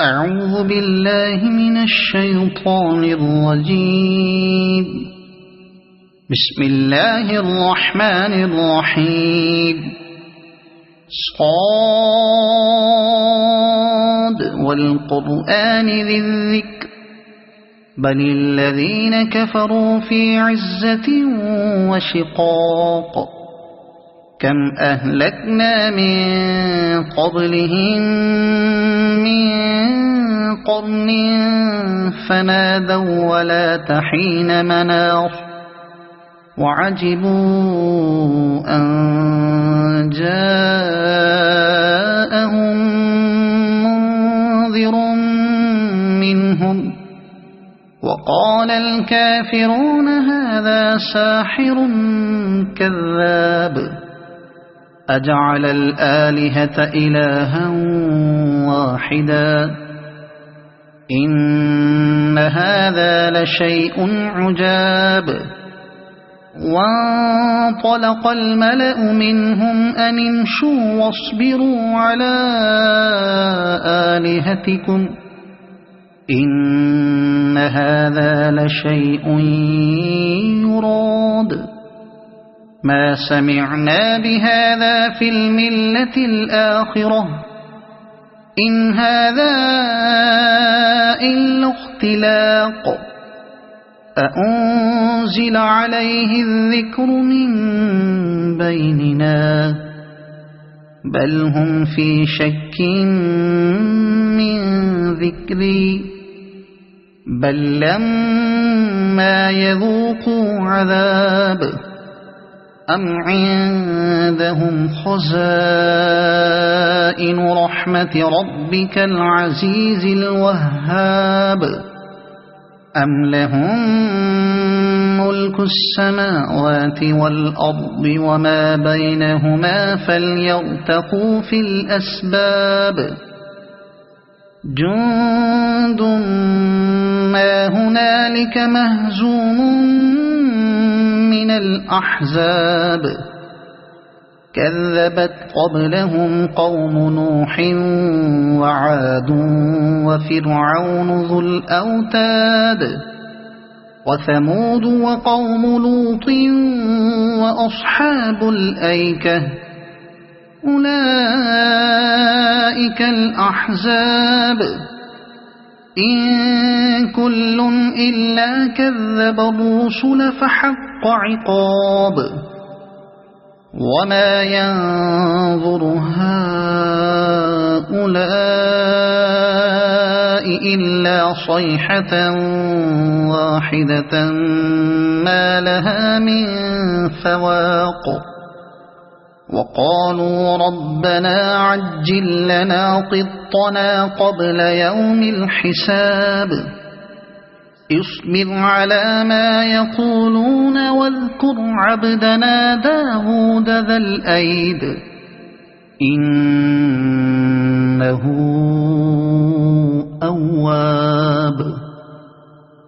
أعوذ بالله من الشيطان الرجيم. بسم الله الرحمن الرحيم. صاد والقرآن ذي الذكر بل الذين كفروا في عزة وشقاق. كم أهلكنا من قبلهم من قرن فنادوا ولا تحين مناص وعجبوا أن جاءهم منذر منهم وقال الكافرون هذا ساحر كذاب أجعل الآلهة إلها واحدا إن هذا لشيء عجاب. وانطلق الملأ منهم أن امشوا واصبروا على آلهتكم إن هذا لشيء يراد ما سمعنا بهذا في الملة الآخرة إن هذا إلا اختلاق أأنزل عليه الذكر من بيننا بل هم في شك من ذكري بل لما يذوقوا عذاب أم عندهم خزائن رحمة ربك العزيز الوهاب أم لهم ملك السماوات والأرض وما بينهما فليرتقوا في الأسباب جند ما هنالك مهزوم من الأحزاب كذبت قبلهم قوم نوح وعاد وفرعون ذو الأوتاد وثمود وقوم لوط وأصحاب الأيكة أولئك الأحزاب إن كل إلا كذب الرسل فحق عقاب وما ينظر هؤلاء إلا صيحة واحدة ما لها من فواق وقالوا ربنا عجل لنا قطنا قبل يوم الحساب اصبر على ما يقولون واذكر عبدنا داود ذا الأيد إنه أواب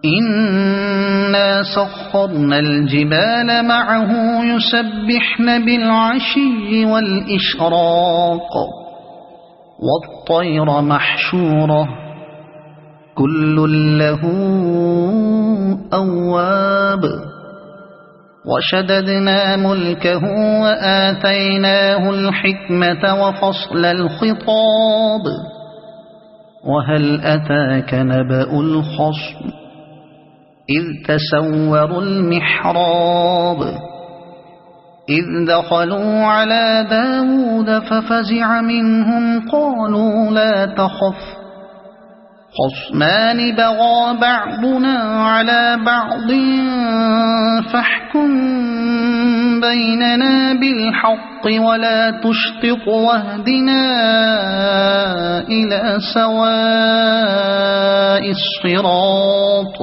إنا سخرنا الجبال معه يسبحن بالعشي والإشراق والطير محشورة كل له أواب وشددنا ملكه وآتيناه الحكمة وفصل الخطاب وهل أتاك نبأ الخصم إذ تسوروا المحراب إذ دخلوا على داود ففزع منهم قالوا لا تخف خصمان بغى بعضنا على بعض فاحكم بيننا بالحق ولا تشطط واهدنا إلى سواء الصراط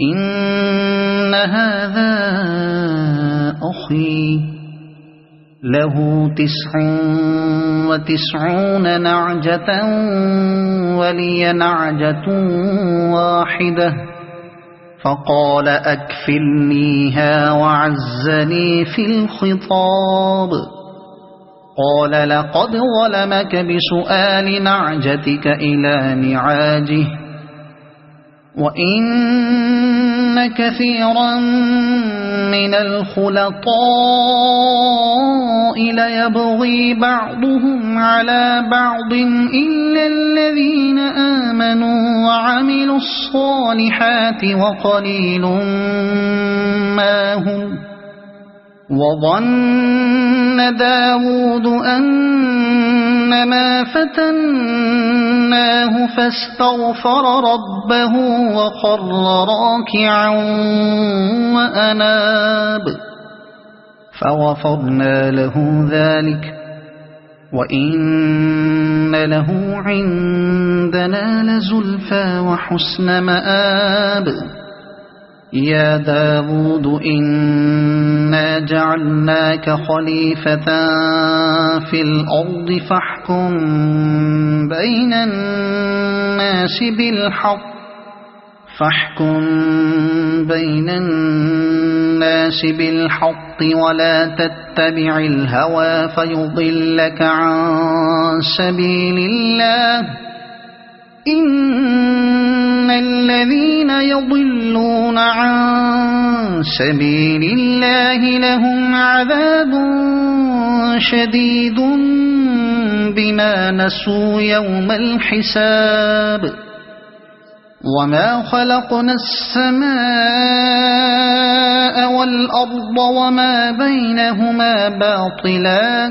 إن هذا أخي له 99 نعجة ولي نعجة واحدة فقال أكفلنيها وعزني في الخطاب قال لقد ظلمك بسؤال نعجتك إلى نعاجه وإن كثيرا من الخلطاء ليبغي بعضهم على بعض إلا الذين آمنوا وعملوا الصالحات وقليل ما هم. وظن داود أنما فتناه فاستغفر ربه وخر راكعا وأناب فغفرنا له ذلك وإن له عندنا لزلفى وحسن مآب. يا داود إنا جعلناك خليفة في الأرض فاحكم بين الناس بالحق ولا تتبع الهوى فيضلك عن سبيل الله. إن الذين يضلون عن سبيل الله لهم عذاب شديد بما نسوا يوم الحساب. وما خلقنا السماء والأرض وما بينهما باطلا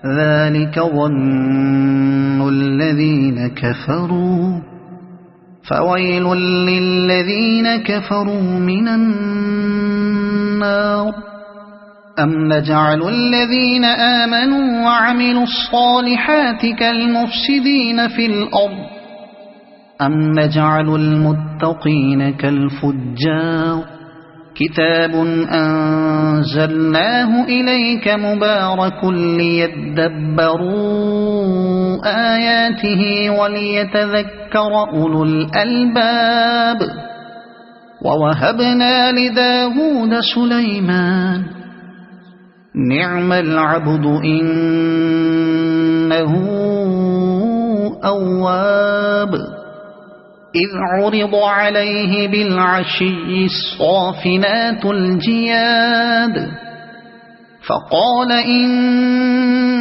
ذلك ظن الذين كفروا فويل للذين كفروا من النار. أم نجعل الذين آمنوا وعملوا الصالحات كالمفسدين في الأرض أم نجعل المتقين كالفجار. كتاب أنزلناه إليك مبارك ليدبروا آياته وليتذكر أولو الألباب. ووهبنا لداود سليمان نعم العبد إنه أواب. إذ عرض عليه بالعشي الصافنات الجياد فقال إني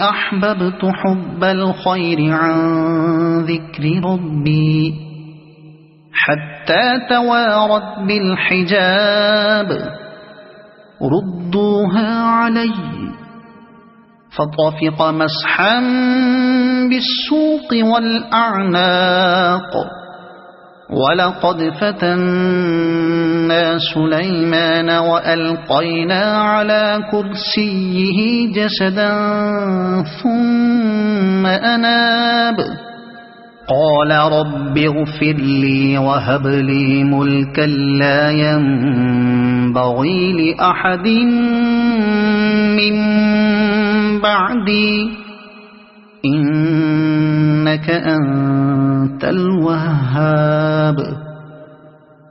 أحببت حب الخير عن ذكر ربي حتى توارت بالحجاب. ردوها علي فطفق مسحا بالسوق والأعناق. ولقد فتنا سليمان وألقينا على كرسيه جسدا ثم أناب. قال رب اغفر لي وهب لي ملكا لا ينبغي لأحد من بعدي إنك أنت الوهاب.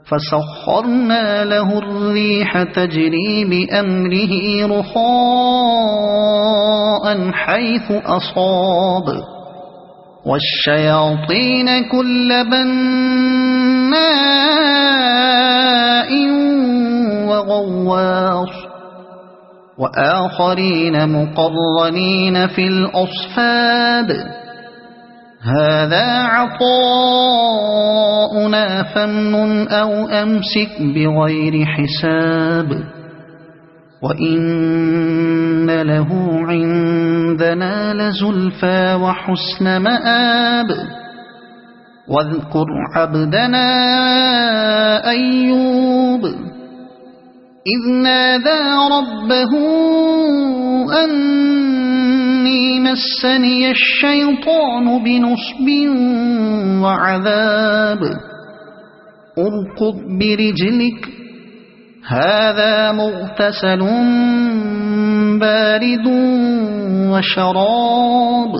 فسخرنا له الريح تجري بأمره رخاء حيث أصاب والشياطين كل بناء وغواص وآخرين مقرنين في الأصفاد. هذا عطاؤنا فامنن أو أمسك بغير حساب. وإن له عندنا لزلفى وحسن مآب. واذكر عبدنا أيوب إذ نادى ربه أني مسني الشيطان بنصب وعذاب. اركض برجلك هذا مغتسل بارد وشراب.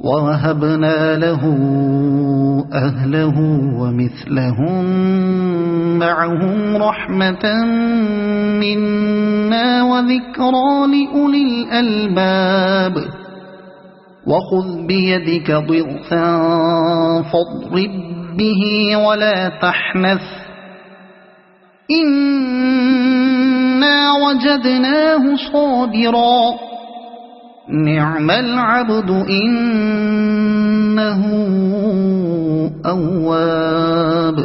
ووهبنا له أهله ومثلهم معهم رحمة منا وذكرى لأولي الألباب وخذ بيدك ضغثا فاضرب به ولا تحنث إنا وجدناه صابرا نعم العبد إنه أواب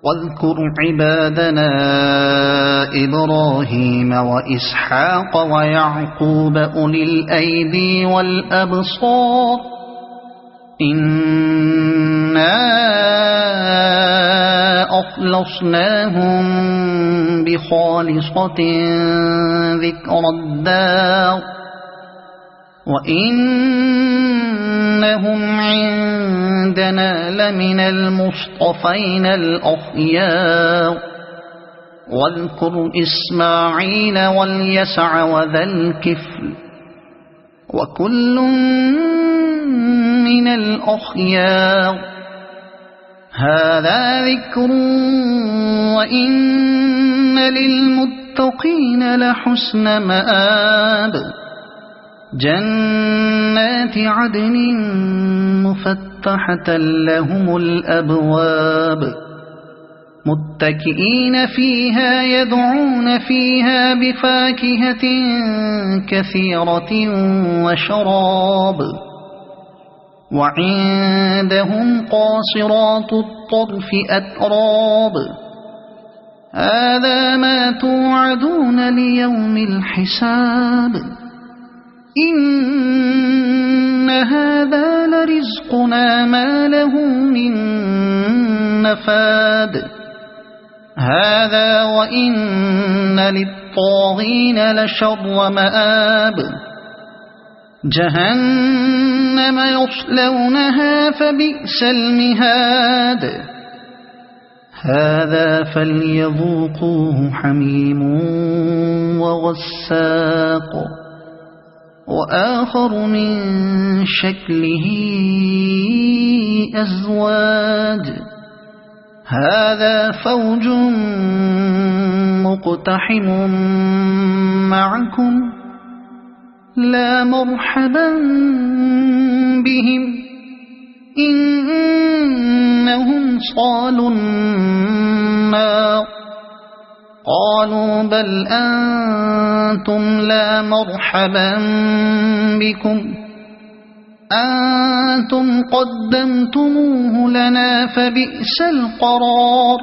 واذكر عبادنا إبراهيم وإسحاق ويعقوب أولي الأيدي والأبصار إنا أخلصناهم بخالصة ذكر الدار وإنهم عندنا لمن المصطفين الأخيار واذكر إسماعيل واليسع وذا الكفل وكل من الأخيار هذا ذكر وإن للمتقين لحسن مآب جنات عدن مفتحة لهم الأبواب متكئين فيها يدعون فيها بفاكهة كثيرة وشراب وعندهم قاصرات الطرف أتراب هذا ما توعدون ليوم الحساب إن هذا لرزقنا ما له من نفاد هذا وإن للطاغين لشر مآب جهنم يصلونها فبئس المهاد هذا فليذوقوه حميم وغساق وآخر من شكله أزواج هذا فوج مقتحم معكم لا مرحبا بهم إنهم صالوا النار قالوا بل أنتم لا مرحبا بكم أنتم قدمتموه لنا فبئس القرار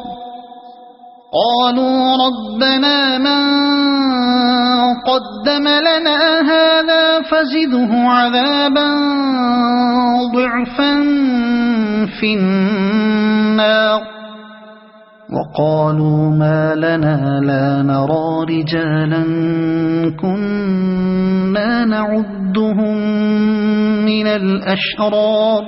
قالوا ربنا من قدم لنا هذا فزده عذابا ضعفا في النار وقالوا ما لنا لا نرى رجالا كنا نعدهم من الأشرار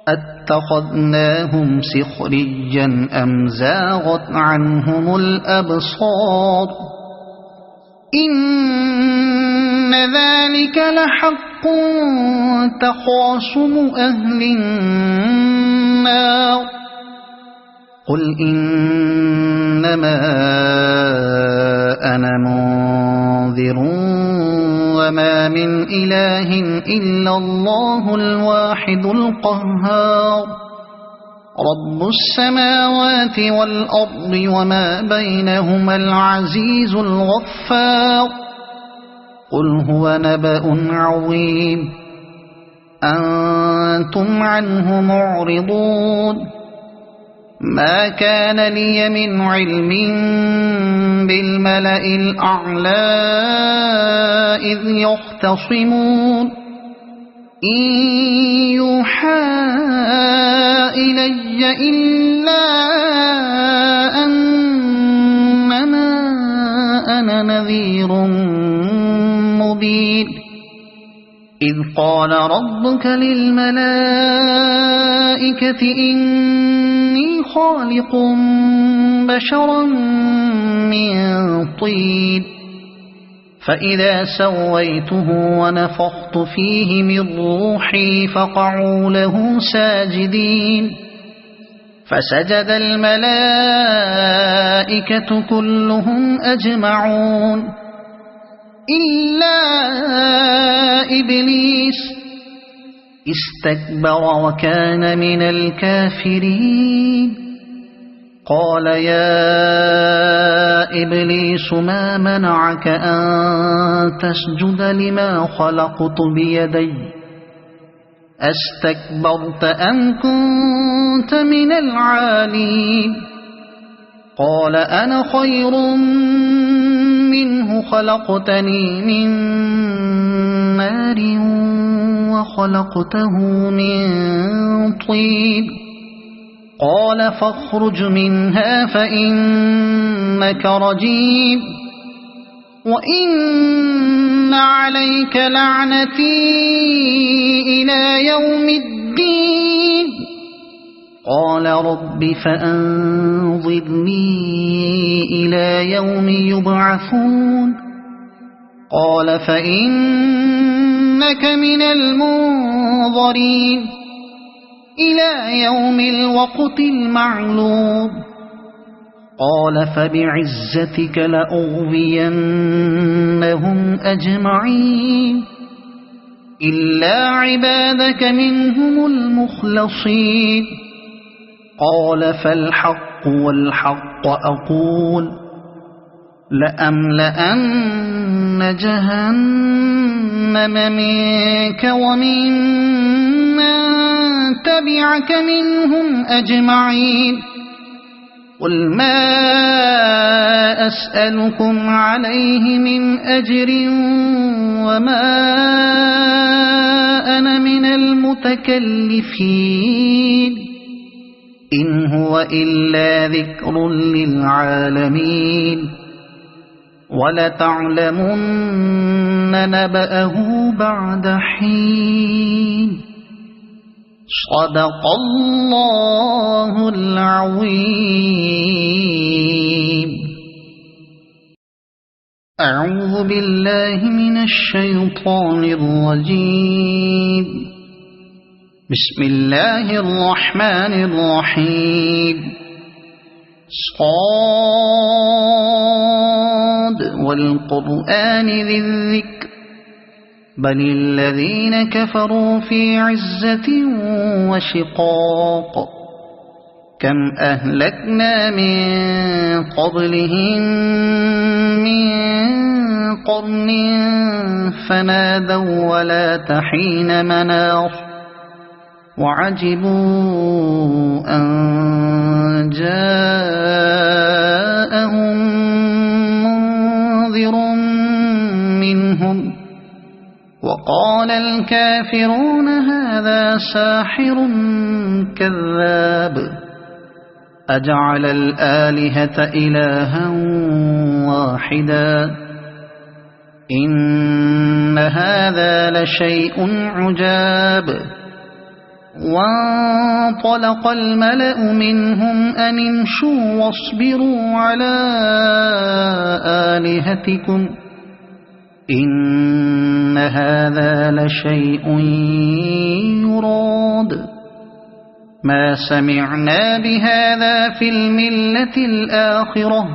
أتخذناهم سخريا أم زاغت عنهم الأبصار إن ذلك لحق تخاصم أهل النار قل إنما أنا منذر وما من إله إلا الله الواحد القهار رب السماوات والأرض وما بينهما العزيز الغفار قل هو نبأ عظيم أنتم عنه معرضون ما كان لي من علم بالملأ الأعلى إذ يختصمون إن يوحى إلي إلا أنما أنا نذير مبين إذ قال ربك للملائكة إني خالق بشرا من طين فإذا سويته ونفخت فيه من روحي فقعوا له ساجدين فسجد الملائكة كلهم أجمعون إلا إبليس استكبر وكان من الكافرين قال يا إبليس ما منعك أن تسجد لما خلقت بيدي أستكبرت أم كنت من العالين قال أنا خير منه خلقتني من نار وخلقته من طين قال فاخرج منها فإنك رجيم وإن عليك لعنتي إلى يوم الدين قال رب فأنظرني إلى يوم يبعثون قال فإنك من المنظرين إلى يوم الوقت المعلوم قال فبعزتك لأغوينهم أجمعين إلا عبادك منهم المخلصين قال فالحق والحق أقول لأملأن جهنم منك ومن تبعك منهم أجمعين قل ما أسألكم عليه من أجر وما أنا من المتكلفين إن هو إلا ذكر للعالمين ولتعلمن نبأه بعد حين صدق الله العظيم. أعوذ بالله من الشيطان الرجيم. بسم الله الرحمن الرحيم. صاد والقرآن ذي الذكر بل الذين كفروا في عزة وشقاق كم أهلكنا من قبلهم من قرن فنادوا ولا تحين مناص وعجبوا أن جاءهم منذر منهم وقال الكافرون هذا ساحر كذاب أجعل الآلهة إلها واحدا إن هذا لشيء عجاب وانطلق الملأ منهم أن امشوا واصبروا على آلهتكم إن هذا لشيء يراد ما سمعنا بهذا في الملة الآخرة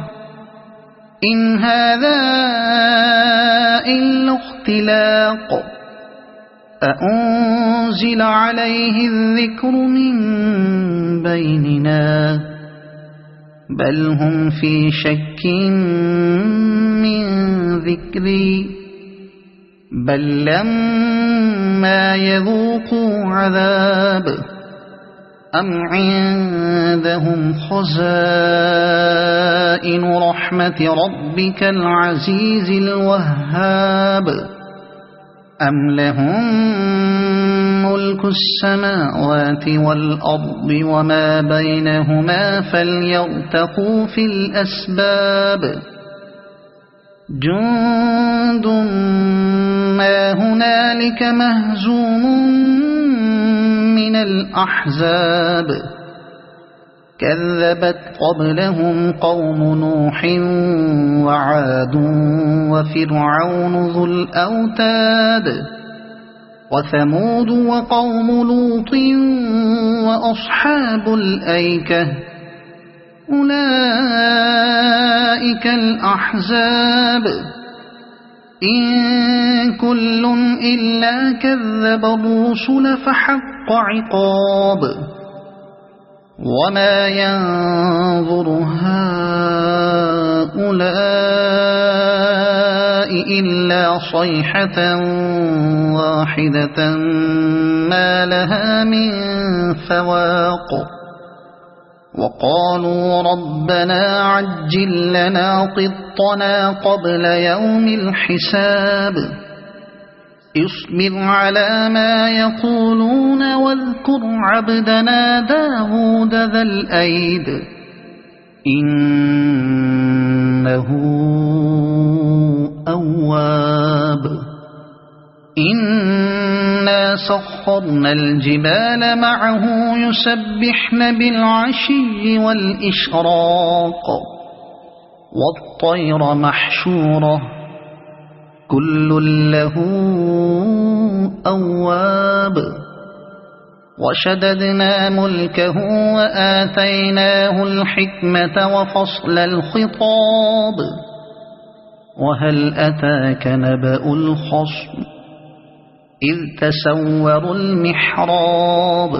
إن هذا إلا اختلاق أأنزل عليه الذكر من بيننا بل هم في شك من ذكري بل لما يذوقوا عذاب أم عندهم خزائن رحمة ربك العزيز الوهاب أم لهم ملك السماوات والأرض وما بينهما فليرتقوا في الأسباب جند ما هنالك مهزوم من الأحزاب كذبت قبلهم قوم نوح وعاد وفرعون ذو الأوتاد وثمود وقوم لوط وأصحاب الأيكة أولئك الأحزاب إن كل إلا كذب الرسل فحق عقاب وما ينظر هؤلاء إلا صيحة واحدة ما لها من فواق وقالوا ربنا عجل لنا قطنا قبل يوم الحساب اصبر على ما يقولون واذكر عبدنا داود ذا الأيد إنه أواب إنا سخرنا الجبال معه يسبحن بالعشي والإشراق والطير محشورة كل له أواب وشددنا ملكه وآتيناه الحكمة وفصل الخطاب وهل أتاك نبأ الخصم إذ تسوروا المحراب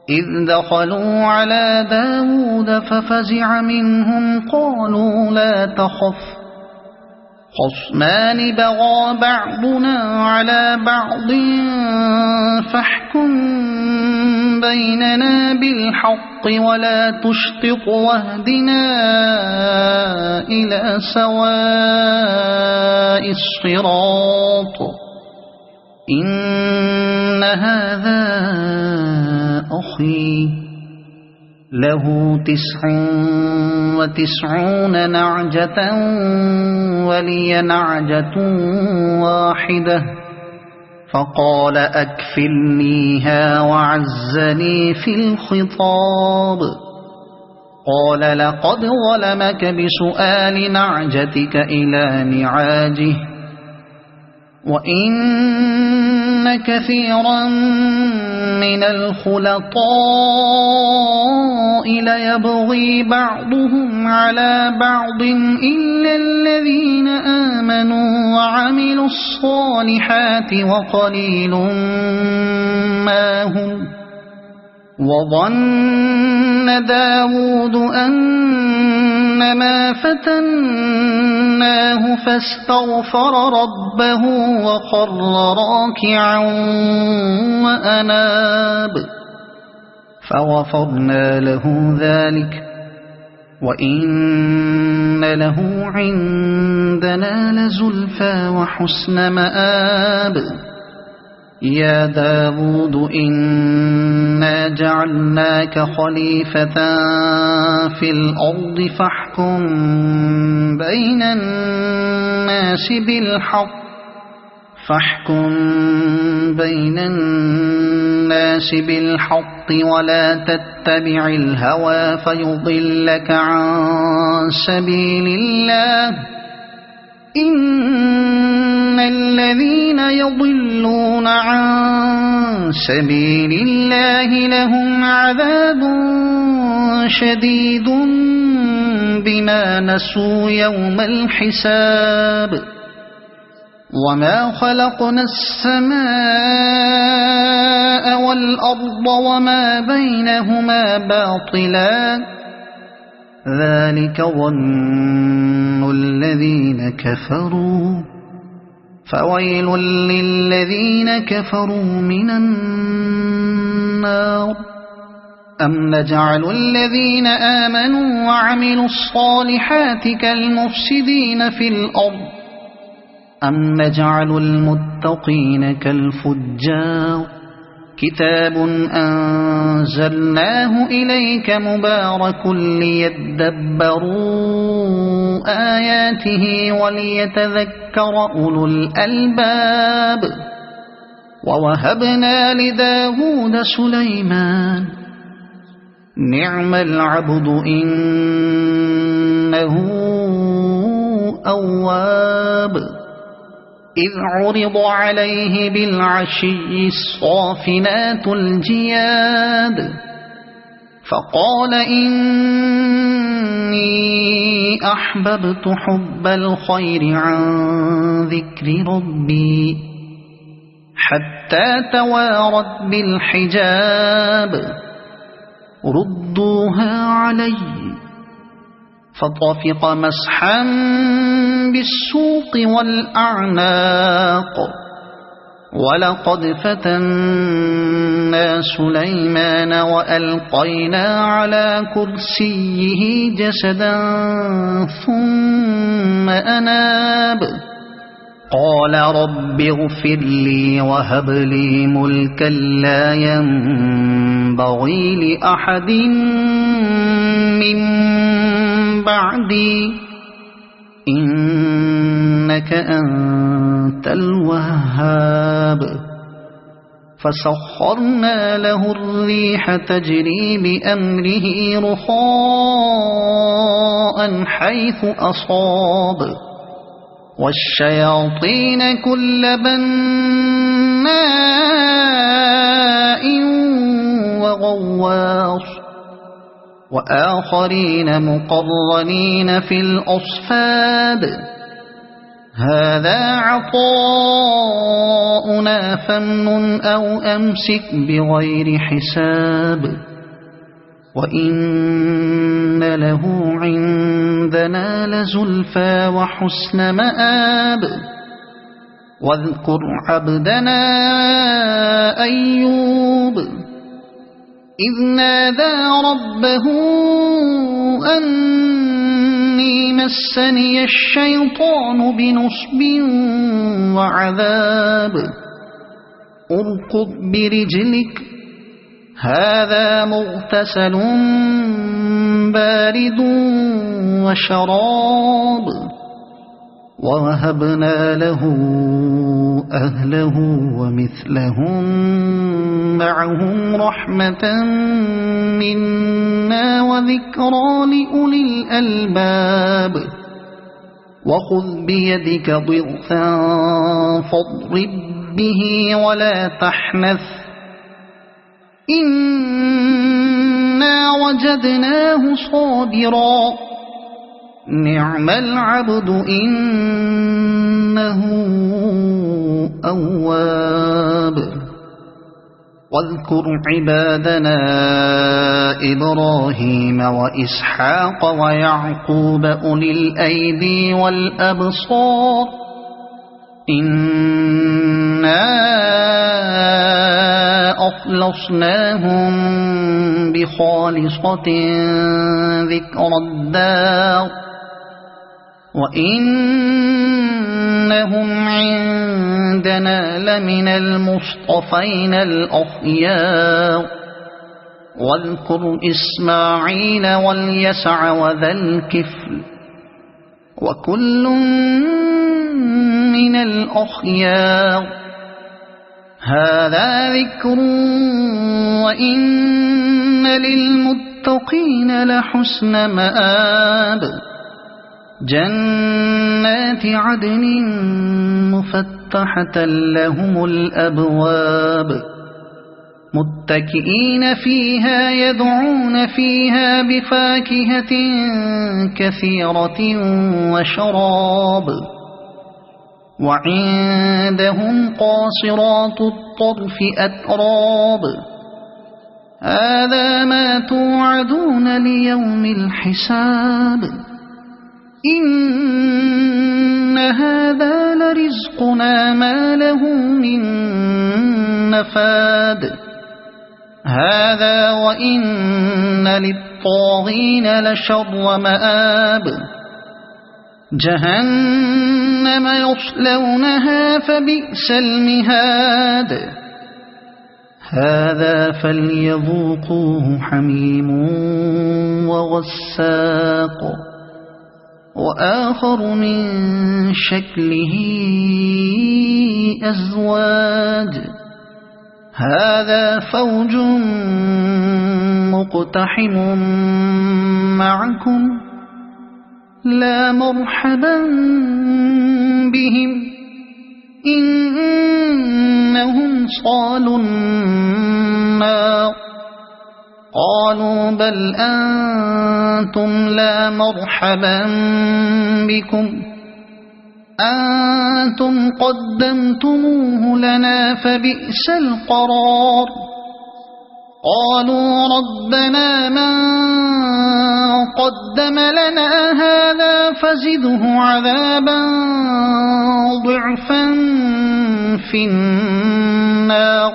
إذ دخلوا على داود ففزع منهم قالوا لا تخف خصمان بغى بعضنا على بعض فاحكم بيننا بالحق ولا تشطط واهدنا إلى سواء الصراط إن هذا أخي له 99 نعجة ولي نعجة واحدة فقال أكفلنيها وعزني في الخطاب قال لقد ظلمك بسؤال نعجتك إلى نعاجه وإن كثيرا من الخلطاء ليبغي بعضهم على بعض إلا الذين آمنوا وعملوا الصالحات وقليل ما هم وظن داود أنما فتناه فاستغفر ربه وخر راكعا وأناب فغفرنا له ذلك وإن له عندنا لزلفى وحسن مآب يا داود إنا جعلناك خليفة في الأرض فاحكم بين الناس بالحق ولا تتبع الهوى فيضلك عن سبيل الله إن الذين يضلون عن سبيل الله لهم عذاب شديد بما نسوا يوم الحساب وما خلقنا السماء والأرض وما بينهما باطلا ذلك ظن الذين كفروا فويل للذين كفروا من النار أم نجعل الذين آمنوا وعملوا الصالحات كالمفسدين في الأرض أم نجعل المتقين كالفجار كتاب أنزلناه إليك مبارك ليدبروا آياته وليتذكر أولو الألباب ووهبنا لداود سليمان نعم العبد إنه أواب إذ عرض عليه بالعشي الصافنات الجياد فقال إني أحببت حب الخير عن ذكر ربي حتى توارت بالحجاب ردوها علي فطفق مسحا بالسوق والأعناق ولقد فتنا سليمان وألقينا على كرسيه جسدا ثم أناب قال رب اغفر لي وهب لي ملكا لا ينبغي لأحد من بعدي إنك أنت الوهاب فسخرنا له الريح تجري بأمره رخاء حيث أصاب والشياطين كل بناء وغواص وآخرين مقرنين في الأصفاد هذا عطاؤنا فامنن أو أمسك بغير حساب وإن له عندنا لزلفى وحسن مآب واذكر عبدنا أيوب إذ نادى ربه أني مسني الشيطان بنصب وعذاب اركض برجلك هذا مغتسل بارد وشراب ووهبنا له أهله ومثلهم معهم رحمة منا وذكرى لأولي الألباب وخذ بيدك ضغثا فاضرب به ولا تحنث إنا وجدناه صابرا نعم العبد إنه أواب واذكر عبادنا إبراهيم وإسحاق ويعقوب أولي الأيدي والأبصار إنا أخلصناهم بخالصة ذكر الدار وإنهم عندنا لمن المصطفين الأخيار واذكر إسماعيل واليسع وذا الكفل وكل من الأخيار هذا ذكر وإن للمتقين لحسن مآب جنات عدن مفتحة لهم الأبواب متكئين فيها يدعون فيها بفاكهة كثيرة وشراب وعندهم قاصرات الطرف أتراب هذا ما توعدون ليوم الحساب إن هذا لرزقنا ما له من نفاد هذا وإن للطاغين لشر مآب جهنم يصلونها فبئس المهاد هذا فليذوقوه حميم وغساق وآخر من شكله أزواج هذا فوج مقتحم معكم لا مرحبا بهم إنهم صالوا النار قالوا بل أنتم لا مرحبا بكم أنتم قدمتموه لنا فبئس القرار قالوا ربنا من قدم لنا هذا فزده عذابا ضعفا في النار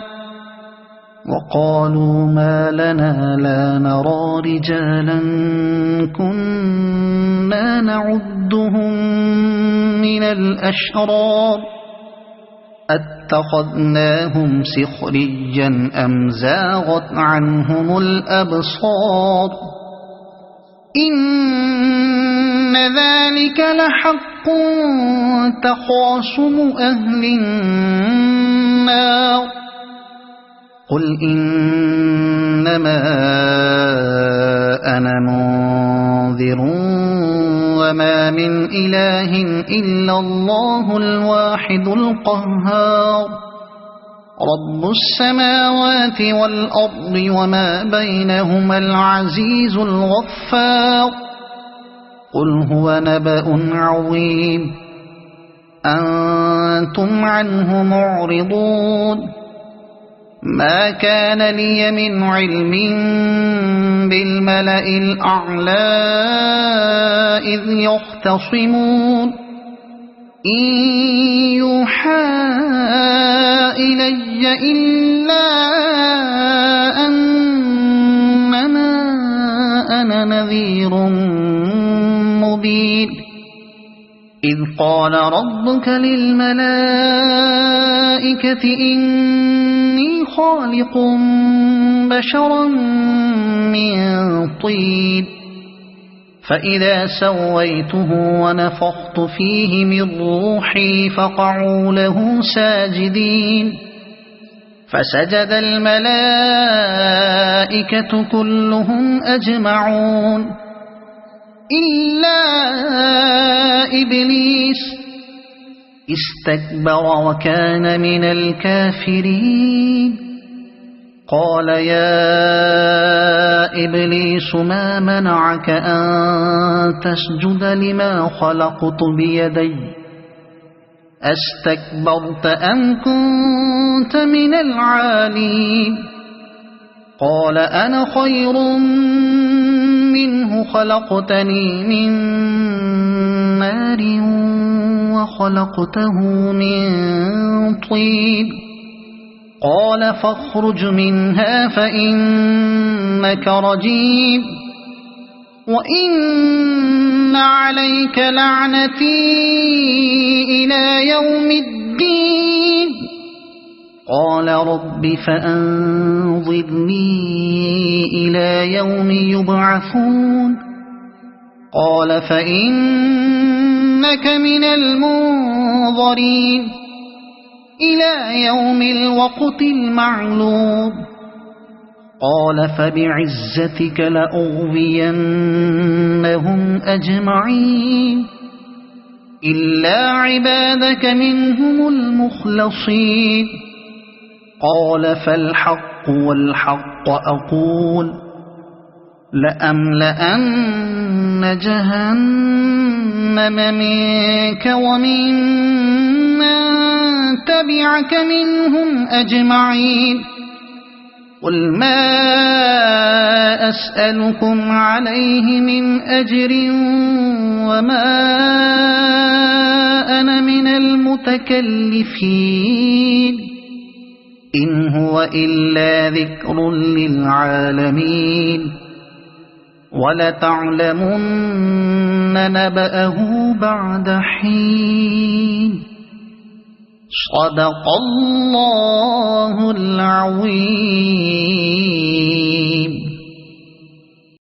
وقالوا ما لنا لا نرى رجالا كنا نعدهم من الأشرار أتخذناهم سخريا أم زاغت عنهم الأبصار إن ذلك لحق تخاصم أهل النار قل إنما أنا منذر وما من إله إلا الله الواحد القهار رب السماوات والأرض وما بينهما العزيز الغفار قل هو نبأ عظيم أنتم عنه معرضون ما كان لي من علم بالملأ الأعلى إذ يختصمون إن يوحى إلي إلا أنما أنا نذير مبين إذ قال ربك للملائكة إني خالق بشرا من طين فإذا سويته ونفخت فيه من روحي فقعوا له ساجدين فسجد الملائكة كلهم أجمعون إلا إبليس استكبر وكان من الكافرين قال يا إبليس ما منعك أن تسجد لما خلقت بيدي أستكبرت أم كنت من العالين قال أنا خير منه خلقتني من نار وخلقته من طين قال فاخرج منها فإنك رجيم وإن عليك لعنتي إلى يوم الدين قال رب فأنظرني إلى يوم يبعثون قال فإنك من المنظرين إلى يوم الوقت المعلوم قال فبعزتك لأغوينهم أجمعين إلا عبادك منهم المخلصين قال فالحق والحق أقول لأملأن جهنم منك ومن تبعك منهم أجمعين قل ما أسألكم عليه من أجر وما أنا من المتكلفين إن هو إلا ذكر للعالمين ولتعلمن نبأه بعد حين صدق الله العظيم.